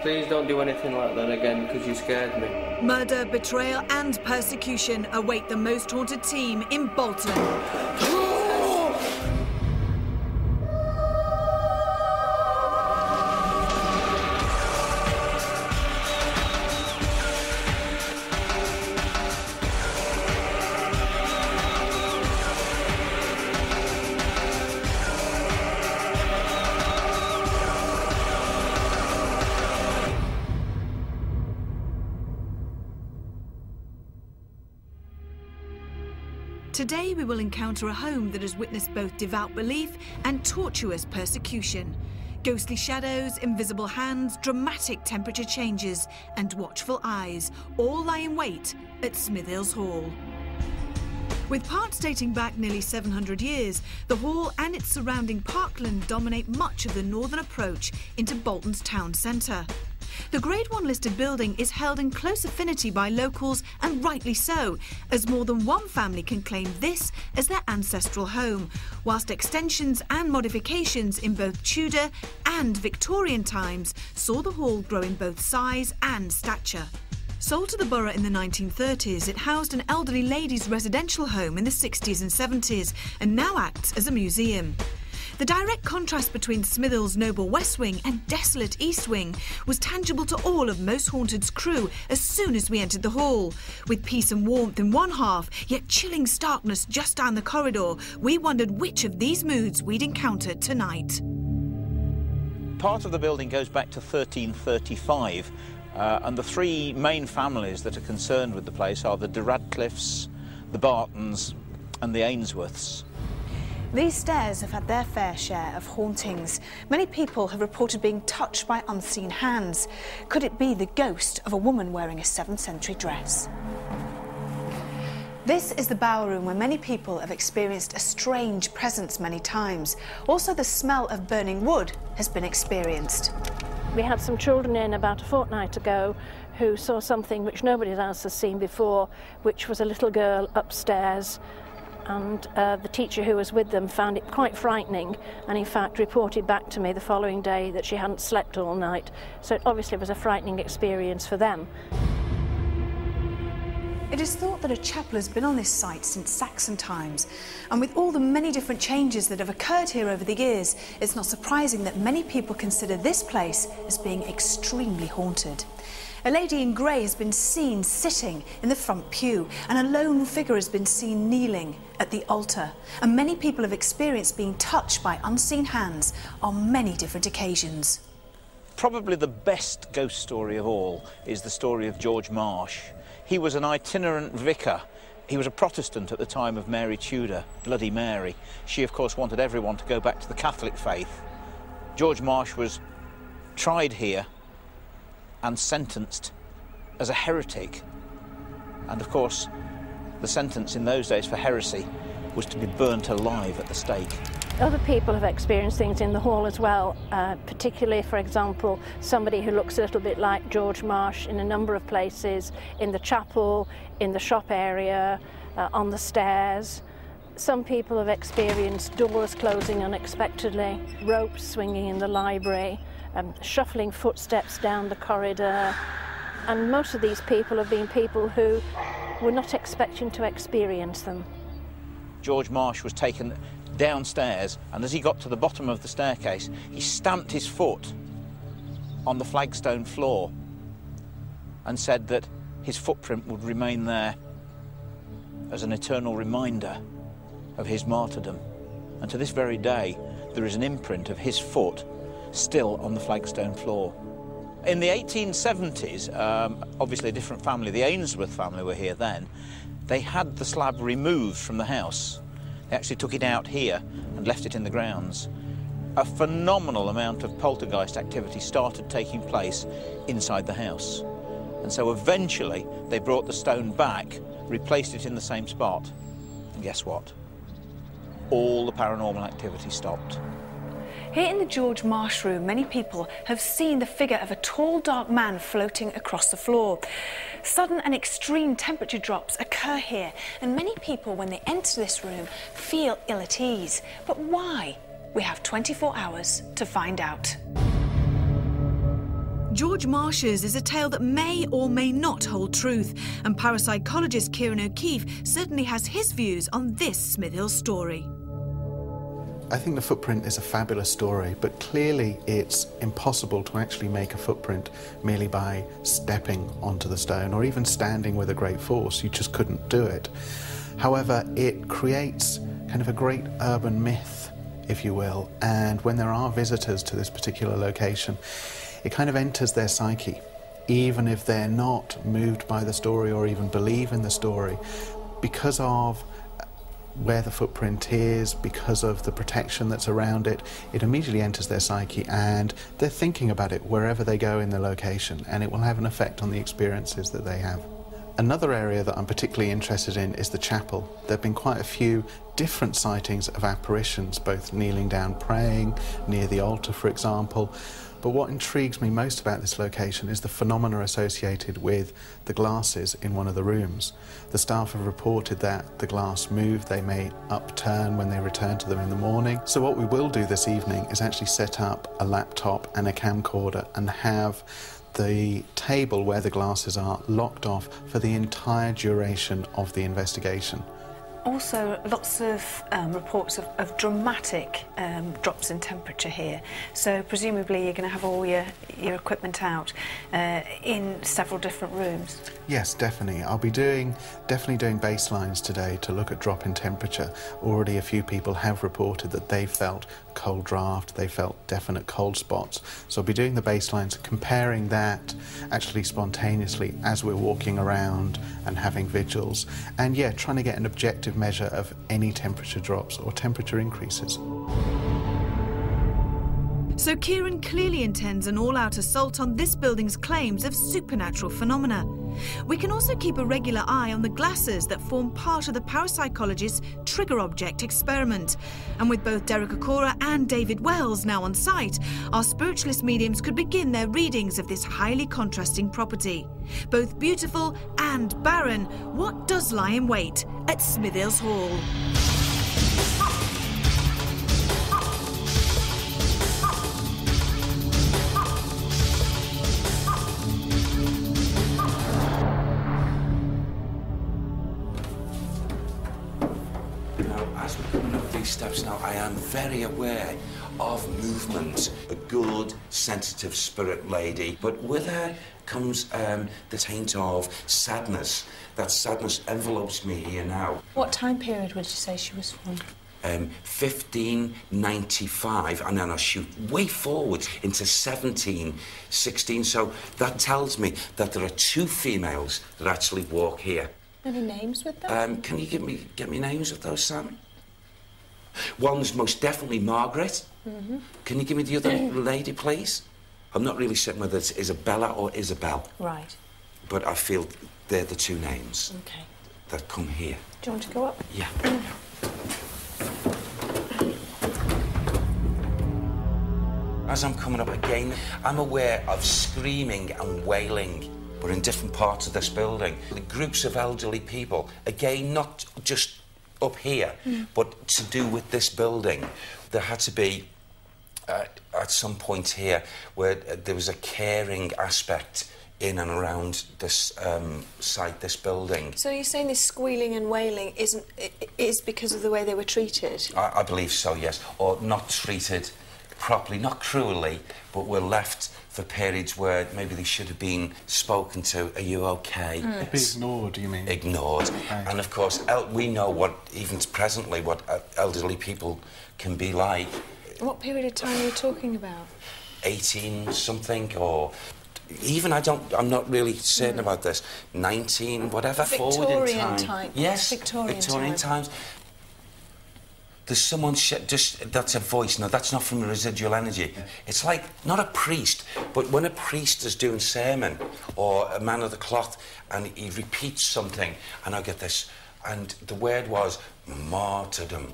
Please don't do anything like that again, because you scared me. Murder, betrayal and persecution await the most haunted team in Bolton. Today we will encounter a home that has witnessed both devout belief and tortuous persecution. Ghostly shadows, invisible hands, dramatic temperature changes and watchful eyes all lie in wait at Smithills Hall. With parts dating back nearly 700 years, the hall and its surrounding parkland dominate much of the northern approach into Bolton's town centre. The Grade 1 listed building is held in close affinity by locals, and rightly so, as more than one family can claim this as their ancestral home, whilst extensions and modifications in both Tudor and Victorian times saw the hall grow in both size and stature. Sold to the borough in the 1930s, it housed an elderly ladies' residential home in the 60s and 70s and now acts as a museum. The direct contrast between Smithills' noble west wing and desolate east wing was tangible to all of Most Haunted's crew as soon as we entered the hall. With peace and warmth in one half, yet chilling starkness just down the corridor, we wondered which of these moods we'd encountered tonight. Part of the building goes back to 1335, and the three main families that are concerned with the place are the de Radcliffes, the Bartons and the Ainsworths. These stairs have had their fair share of hauntings. Many people have reported being touched by unseen hands. Could it be the ghost of a woman wearing a 7th century dress? This is the bower room where many people have experienced a strange presence many times. Also, the smell of burning wood has been experienced. We had some children in about a fortnight ago who saw something which nobody else has seen before, which was a little girl upstairs. And the teacher who was with them found it quite frightening, and in fact reported back to me the following day that she hadn't slept all night. So it obviously was a frightening experience for them. It is thought that a chapel has been on this site since Saxon times, and with all the many different changes that have occurred here over the years, it's not surprising that many people consider this place as being extremely haunted. A lady in grey has been seen sitting in the front pew, and a lone figure has been seen kneeling at the altar. And many people have experienced being touched by unseen hands on many different occasions. Probably the best ghost story of all is the story of George Marsh. He was an itinerant vicar. He was a Protestant at the time of Mary Tudor, Bloody Mary. She, of course, wanted everyone to go back to the Catholic faith. George Marsh was tried here and sentenced as a heretic. And of course, the sentence in those days for heresy was to be burnt alive at the stake. Other people have experienced things in the hall as well, particularly, for example, somebody who looks a little bit like George Marsh in a number of places, in the chapel, in the shop area, on the stairs. Some people have experienced doors closing unexpectedly, ropes swinging in the library, shuffling footsteps down the corridor, and most of these people have been people who were not expecting to experience them. George Marsh was taken downstairs, and as he got to the bottom of the staircase, he stamped his foot on the flagstone floor and said that his footprint would remain there as an eternal reminder of his martyrdom. And to this very day, there is an imprint of his foot still on the flagstone floor. In the 1870s, obviously a different family, the Ainsworth family were here then, they had the slab removed from the house. They actually took it out here and left it in the grounds. A phenomenal amount of poltergeist activity started taking place inside the house. And so eventually they brought the stone back, replaced it in the same spot, and guess what? All the paranormal activity stopped. Here in the George Marsh room, many people have seen the figure of a tall, dark man floating across the floor. Sudden and extreme temperature drops occur here, and many people, when they enter this room, feel ill at ease. But why? We have 24 hours to find out. George Marsh's is a tale that may or may not hold truth, and parapsychologist Kieran O'Keefe certainly has his views on this Smithills story. I think the footprint is a fabulous story, but clearly it's impossible to actually make a footprint merely by stepping onto the stone or even standing with a great force. You just couldn't do it. However, it creates kind of a great urban myth, if you will, and when there are visitors to this particular location, it kind of enters their psyche, even if they're not moved by the story or even believe in the story, because of where the footprint is, because of the protection that's around it. It immediately enters their psyche and they're thinking about it wherever they go in the location, and it will have an effect on the experiences that they have. Another area that I'm particularly interested in is the chapel. There have been quite a few different sightings of apparitions, both kneeling down praying, near the altar for example. But what intrigues me most about this location is the phenomena associated with the glasses in one of the rooms. The staff have reported that the glass moved, they may upturn when they return to them in the morning. So what we will do this evening is actually set up a laptop and a camcorder and have the table where the glasses are locked off for the entire duration of the investigation. Also, lots of reports of dramatic drops in temperature here. So presumably you're going to have all your equipment out in several different rooms. Yes, definitely. I'll be definitely doing baselines today to look at drop in temperature. Already a few people have reported that they felt cold draft, they felt definite cold spots. So I'll be doing the baselines, comparing that actually spontaneously as we're walking around and having vigils. And yeah, trying to get an objective measure of any temperature drops or temperature increases. So Kieran clearly intends an all-out assault on this building's claims of supernatural phenomena. We can also keep a regular eye on the glasses that form part of the parapsychologist's trigger object experiment. And with both Derek Okora and David Wells now on site, our spiritualist mediums could begin their readings of this highly contrasting property. Both beautiful and barren, what does lie in wait at Smithills Hall? As we're coming up these steps now, I am very aware of movement. A good, sensitive spirit lady, but with her comes this hint of sadness. That sadness envelopes me here now. What time period would you say she was from? 1595, and then I shoot way forward into 1716. So that tells me that there are two females that actually walk here. Any names with them? Can you get me names of those, Sam? One's most definitely Margaret. Mm-hmm. Can you give me the other lady, please? I'm not really certain whether it's Isabella or Isabel. Right. But I feel they're the two names that come here. Do you want to go up? Yeah. As I'm coming up again, I'm aware of screaming and wailing, but in different parts of this building. The groups of elderly people, again, not just up here, but to do with this building. There had to be, at some point here, where there was a caring aspect in and around this site, this building. So you're saying this squealing and wailing is because of the way they were treated? I believe so, yes. Or not treated properly, not cruelly, but were left for periods where maybe they should have been spoken to. Are you okay? Be ignored, you mean? Ignored. Okay. And of course, we know what, even presently, what elderly people can be like. What period of time are you talking about? 18-something, or even, I'm not really certain about this, 19, whatever. Victorian time. Yes, Victorian times. There's someone, that's a voice. No, that's not from a residual energy. Yeah. It's like, not a priest, but when a priest is doing sermon, or a man of the cloth, and he repeats something, and I get this, and the word was martyrdom.